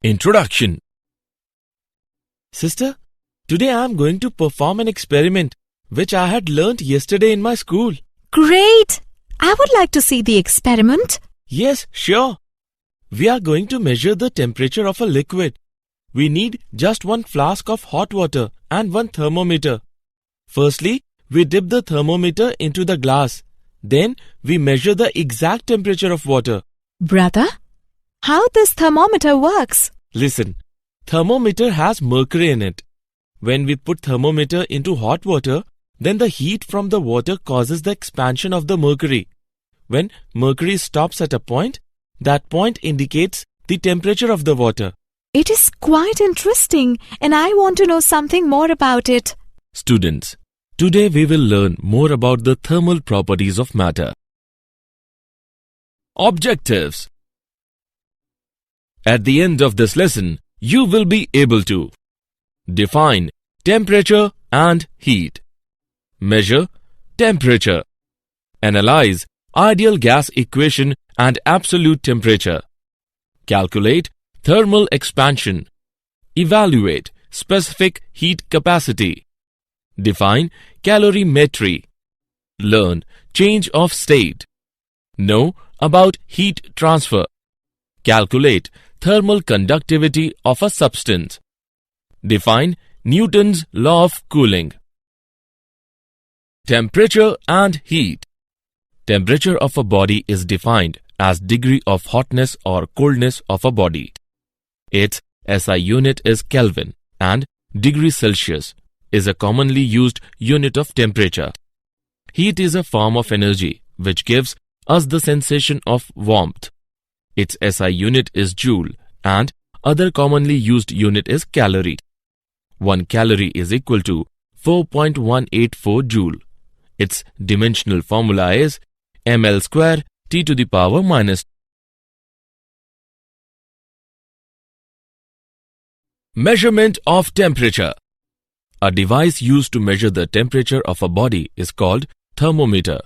Introduction. Sister, today I am going to perform an experiment which I had learnt yesterday in my school. Great! I would like to see the experiment. Yes, sure. We are going to measure the temperature of a liquid. We need just one flask of hot water and one thermometer. Firstly, we dip the thermometer into the glass. Then we measure the exact temperature of water. Brother, how this thermometer works? Listen, thermometer has mercury in it. When we put thermometer into hot water, then the heat from the water causes the expansion of the mercury. When mercury stops at a point, that point indicates the temperature of the water. It is quite interesting and I want to know something more about it. Students, today we will learn more about the thermal properties of matter. Objectives. At the end of this lesson, you will be able to define temperature and heat, measure temperature, analyze ideal gas equation and absolute temperature, calculate thermal expansion, evaluate specific heat capacity, define calorimetry, learn change of state, know about heat transfer, calculate thermal conductivity of a substance, define Newton's law of cooling. Temperature and heat. Temperature of a body is defined as degree of hotness or coldness of a body. Its SI unit is Kelvin and degree Celsius is a commonly used unit of temperature. Heat is a form of energy which gives us the sensation of warmth. Its SI unit is joule and other commonly used unit is calorie. 1 calorie is equal to 4.184 joule. Its dimensional formula is ml square T to the power minus. Measurement of temperature. A device used to measure the temperature of a body is called thermometer.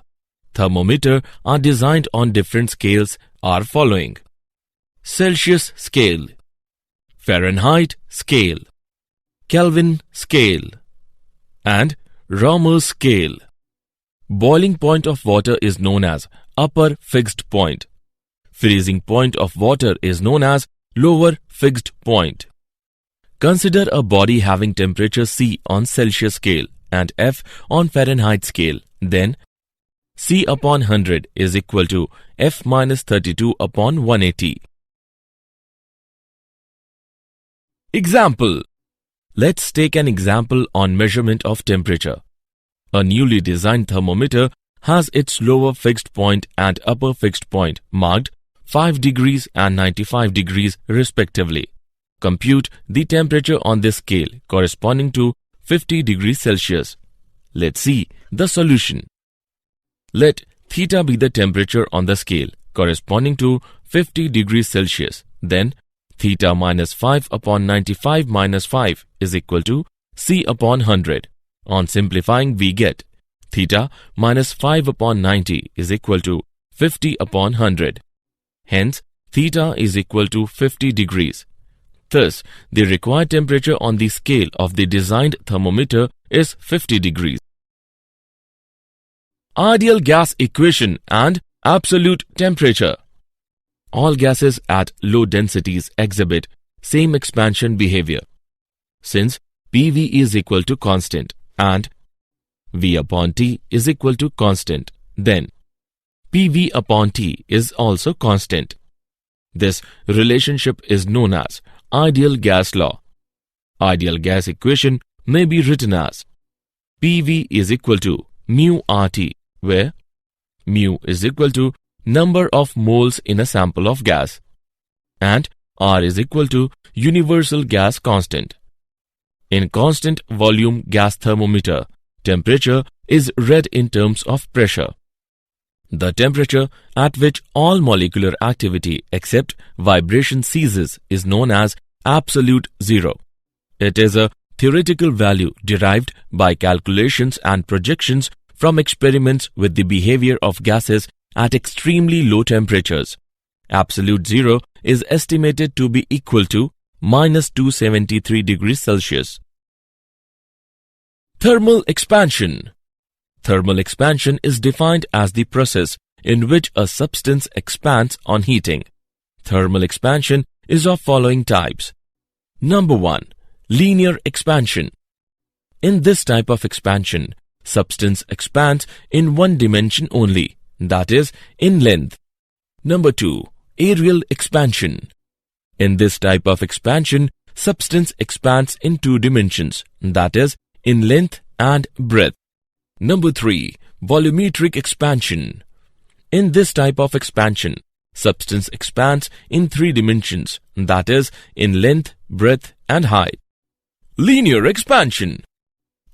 Thermometers are designed on different scales are following: Celsius scale, Fahrenheit scale, Kelvin scale, and Ramer scale. Boiling point of water is known as upper fixed point. Freezing point of water is known as lower fixed point. Consider a body having temperature C on Celsius scale and F on Fahrenheit scale. Then C upon 100 is equal to F minus 32 upon 180. Example. Let's take an example on measurement of temperature. A newly designed thermometer has its lower fixed point and upper fixed point marked 5 degrees and 95 degrees respectively. Compute the temperature on this scale corresponding to 50 degrees Celsius. Let's see the solution. Let theta be the temperature on the scale corresponding to 50 degrees Celsius. Then theta minus 5 upon 95 minus 5 is equal to C upon 100. On simplifying, we get theta minus 5 upon 90 is equal to 50 upon 100. Hence, theta is equal to 50 degrees. Thus, the required temperature on the scale of the designed thermometer is 50 degrees. Ideal gas equation and absolute temperature. All gases at low densities exhibit same expansion behavior. Since PV is equal to constant and V upon T is equal to constant, then PV upon T is also constant. This relationship is known as ideal gas law. Ideal gas equation may be written as PV is equal to mu RT, where mu is equal to number of moles in a sample of gas and R is equal to universal gas constant. In constant volume gas thermometer, temperature is read in terms of pressure. The temperature at which all molecular activity except vibration ceases is known as absolute zero. It is a theoretical value derived by calculations and projections from experiments with the behavior of gases at extremely low temperatures. Absolute zero is estimated to be equal to minus 273 degrees Celsius. Thermal expansion. Thermal expansion is defined as the process in which a substance expands on heating. Thermal expansion is of following types. Number 1. Linear expansion. In this type of expansion, substance expands in one dimension only, that is, in length. Number 2. Aerial expansion. In this type of expansion, substance expands in two dimensions, that is, in length and breadth. Number 3. Volumetric expansion. In this type of expansion, substance expands in three dimensions, that is, in length, breadth and height. Linear expansion.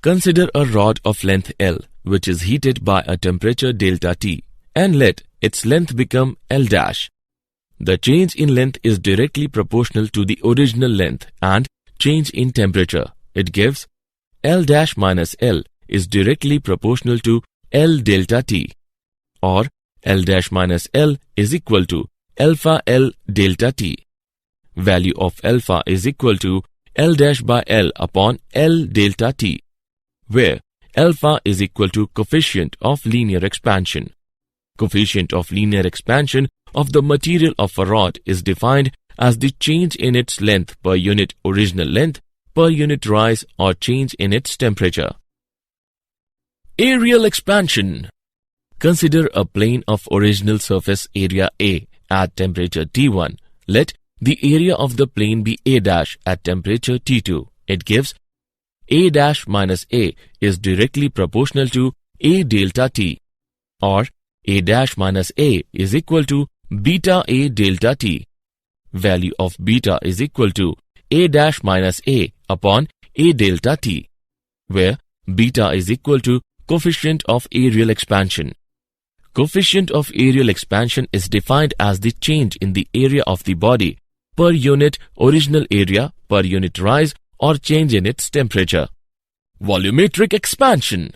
Consider a rod of length L, which is heated by a temperature delta T, and let its length become L dash. The change in length is directly proportional to the original length and change in temperature. It gives L dash minus L is directly proportional to L delta T, or L dash minus L is equal to alpha L delta T. Value of alpha is equal to L dash by L upon L delta T, where alpha is equal to coefficient of linear expansion. Coefficient of linear expansion of the material of a rod is defined as the change in its length per unit original length per unit rise or change in its temperature. Aerial expansion. Consider a plane of original surface area A at temperature T1. Let the area of the plane be A dash at temperature T2. It gives A dash minus A is directly proportional to A delta T, or A dash minus A is equal to beta A delta T. Value of beta is equal to A dash minus A upon A delta T, where beta is equal to coefficient of aerial expansion. Coefficient of aerial expansion is defined as the change in the area of the body per unit original area per unit rise or change in its temperature. Volumetric expansion.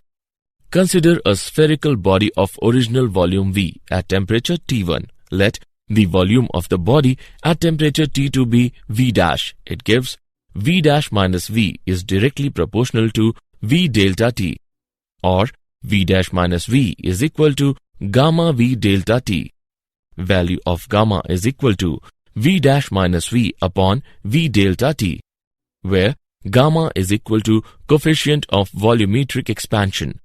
Consider a spherical body of original volume V at temperature T1. Let the volume of the body at temperature T2 be V dash. It gives V dash minus V is directly proportional to V delta T, or V dash minus V is equal to gamma V delta T. Value of gamma is equal to V dash minus V upon V delta T, where gamma is equal to coefficient of volumetric expansion.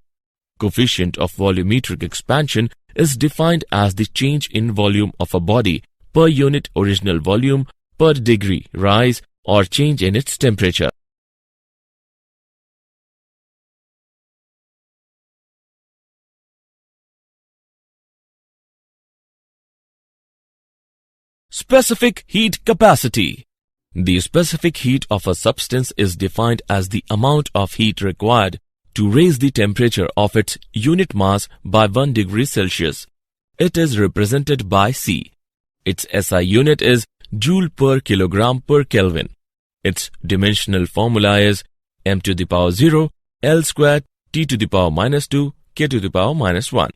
Coefficient of volumetric expansion is defined as the change in volume of a body per unit original volume per degree rise or change in its temperature. Specific heat capacity. The specific heat of a substance is defined as the amount of heat required to raise the temperature of its unit mass by 1 degree Celsius. It is represented by C. Its SI unit is joule per kilogram per Kelvin. Its dimensional formula is m to the power 0, L squared, T to the power minus 2, K to the power minus 1.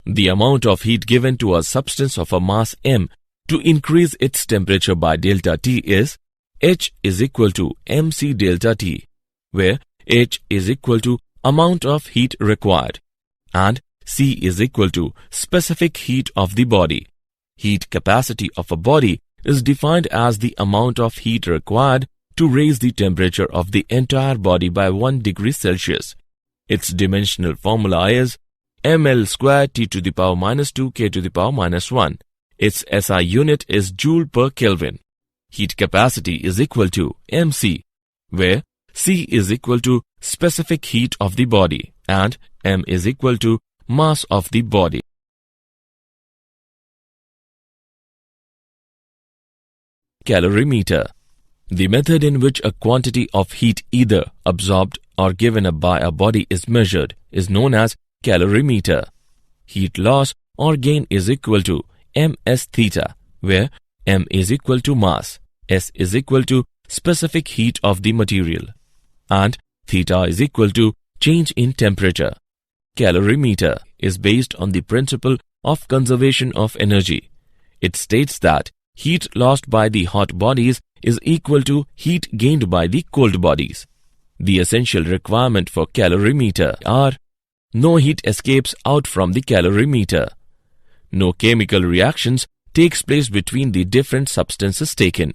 The amount of heat given to a substance of a mass m to increase its temperature by delta T is H is equal to mc delta T, where H is equal to amount of heat required and C is equal to specific heat of the body. Heat capacity of a body is defined as the amount of heat required to raise the temperature of the entire body by 1 degree Celsius. Its dimensional formula is ml squared T to the power minus 2 K to the power minus 1. Its SI unit is joule per Kelvin. Heat capacity is equal to mc, where C is equal to specific heat of the body and m is equal to mass of the body. Calorimeter. The method in which a quantity of heat either absorbed or given up by a body is measured is known as calorimeter. Heat loss or gain is equal to ms theta, where m is equal to mass, s is equal to specific heat of the material, and theta is equal to change in temperature. Calorimeter is based on the principle of conservation of energy. It states that heat lost by the hot bodies is equal to heat gained by the cold bodies. The essential requirement for calorimeter are: no heat escapes out from the calorimeter, no chemical reactions takes place between the different substances taken.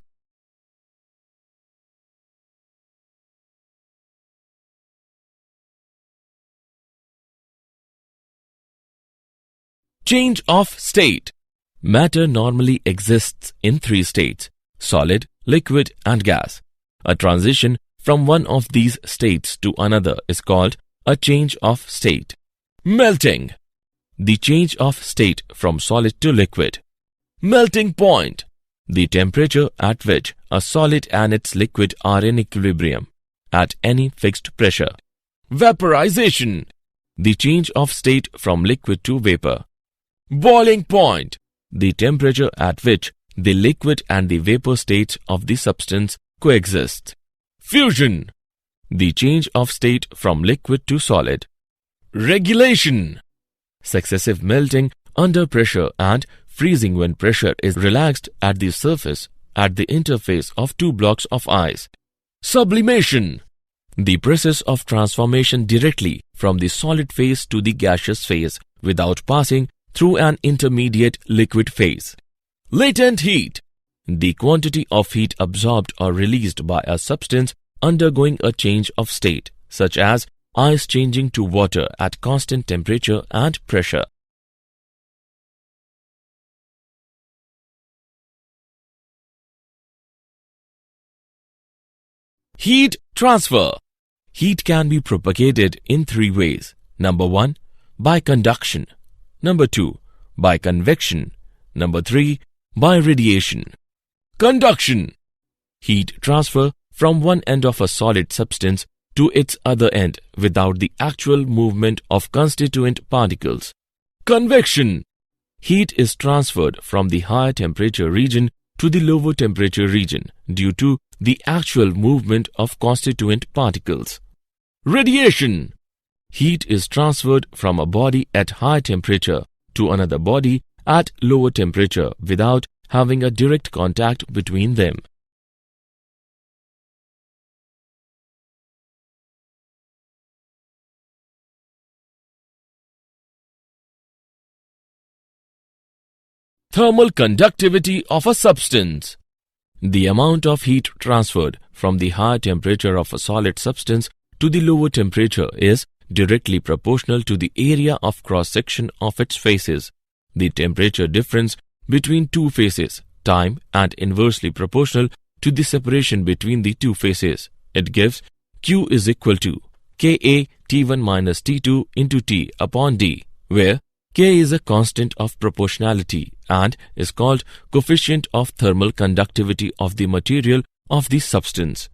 Change of state. Matter normally exists in three states: solid, liquid, and gas. A transition from one of these states to another is called a change of state. Melting. The change of state from solid to liquid. Melting point. The temperature at which a solid and its liquid are in equilibrium at any fixed pressure. Vaporization. The change of state from liquid to vapor. Boiling point. The temperature at which the liquid and the vapor states of the substance coexist. Fusion. The change of state from liquid to solid. Regulation. Successive melting under pressure and freezing when pressure is relaxed at the surface at the interface of two blocks of ice. Sublimation. The process of transformation directly from the solid phase to the gaseous phase without passing through an intermediate liquid phase. Latent heat. The quantity of heat absorbed or released by a substance undergoing a change of state, such as ice changing to water at constant temperature and pressure. Heat transfer. Heat can be propagated in three ways. Number 1, by conduction. Number 2, by convection. Number 3, by radiation. Conduction. Heat transfer from one end of a solid substance to its other end without the actual movement of constituent particles. Convection. Heat is transferred from the higher temperature region to the lower temperature region due to the actual movement of constituent particles. Radiation. Heat is transferred from a body at high temperature to another body at lower temperature without having a direct contact between them. Thermal conductivity of a substance. The amount of heat transferred from the high temperature of a solid substance to the lower temperature is directly proportional to the area of cross-section of its faces. The temperature difference between two faces, time, and inversely proportional to the separation between the two faces. It gives Q is equal to Ka T1 minus T2 into T upon D, where K is a constant of proportionality and is called coefficient of thermal conductivity of the material of the substance.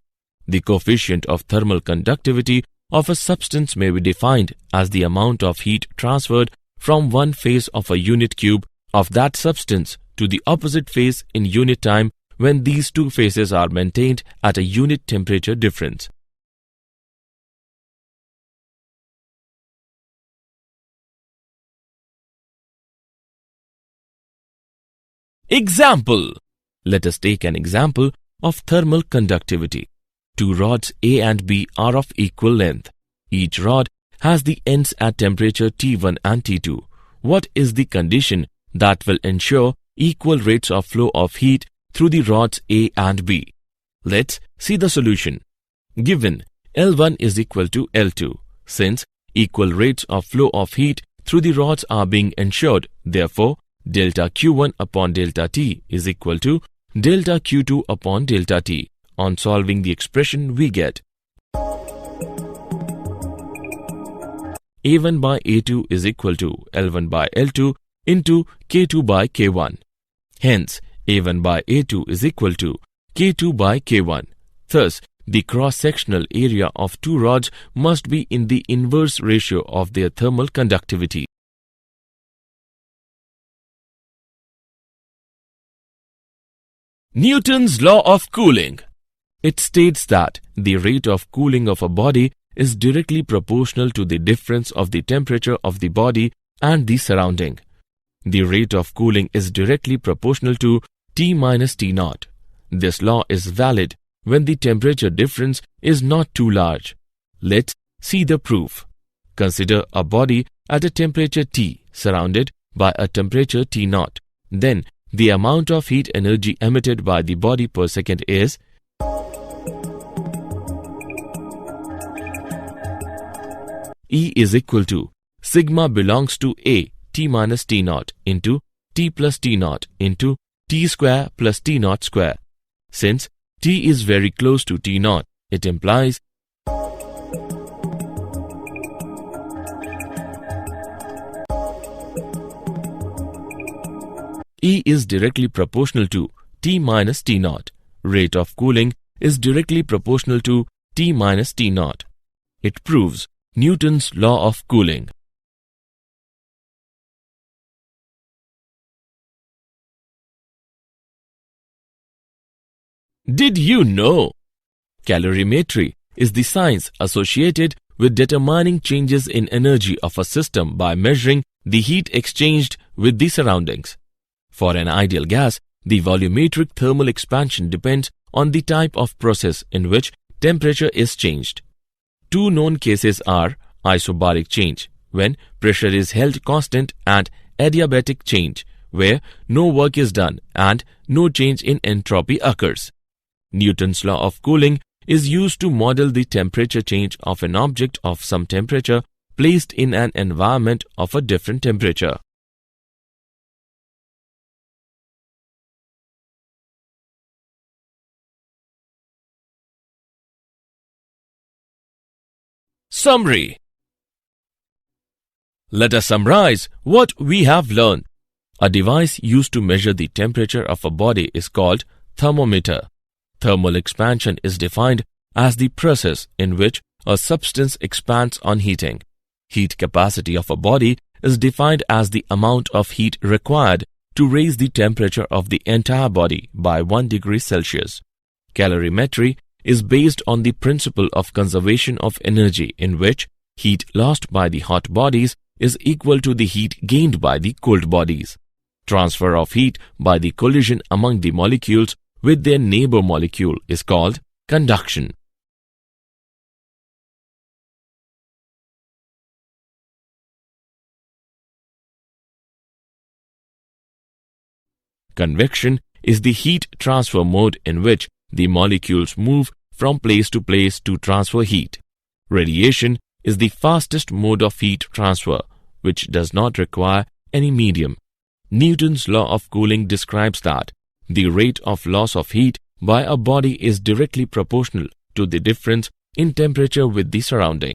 The coefficient of thermal conductivity of a substance may be defined as the amount of heat transferred from one phase of a unit cube of that substance to the opposite phase in unit time when these two phases are maintained at a unit temperature difference. Example. Let us take an example of thermal conductivity. Two rods A and B are of equal length. Each rod has the ends at temperature T1 and T2. What is the condition that will ensure equal rates of flow of heat through the rods A and B? Let's see the solution. Given L1 is equal to L2, since equal rates of flow of heat through the rods are being ensured, therefore delta Q1 upon delta T is equal to delta Q2 upon delta T. On solving the expression, we get A1 by A2 is equal to L1 by L2 into K2 by K1. Hence, A1 by A2 is equal to K2 by K1. Thus, the cross-sectional area of two rods must be in the inverse ratio of their thermal conductivity. Newton's law of cooling. It states that the rate of cooling of a body is directly proportional to the difference of the temperature of the body and the surrounding. The rate of cooling is directly proportional to T minus T naught. This law is valid when the temperature difference is not too large. Let's see the proof. Consider a body at a temperature T surrounded by a temperature T0. Then the amount of heat energy emitted by the body per second is E is equal to sigma belongs to A T minus T0 into T plus T0 into T square plus T0 square. Since T is very close to T0, it implies E is directly proportional to T minus T0. Rate of cooling is directly proportional to T minus T0. It proves Newton's law of cooling. Did you know? Calorimetry is the science associated with determining changes in energy of a system by measuring the heat exchanged with the surroundings. For an ideal gas, the volumetric thermal expansion depends on the type of process in which temperature is changed. Two known cases are isobaric change, when pressure is held constant, and adiabatic change, where no work is done and no change in entropy occurs. Newton's law of cooling is used to model the temperature change of an object of some temperature placed in an environment of a different temperature. Summary. Let us summarize what we have learned. A device used to measure the temperature of a body is called thermometer. Thermal expansion is defined as the process in which a substance expands on heating. Heat capacity of a body is defined as the amount of heat required to raise the temperature of the entire body by 1 degree Celsius. Calorimetry is based on the principle of conservation of energy, in which heat lost by the hot bodies is equal to the heat gained by the cold bodies. Transfer of heat by the collision among the molecules with their neighbor molecule is called conduction. Convection is the heat transfer mode in which the molecules move from place to place to transfer heat. Radiation is the fastest mode of heat transfer, which does not require any medium. Newton's law of cooling describes that the rate of loss of heat by a body is directly proportional to the difference in temperature with the surrounding.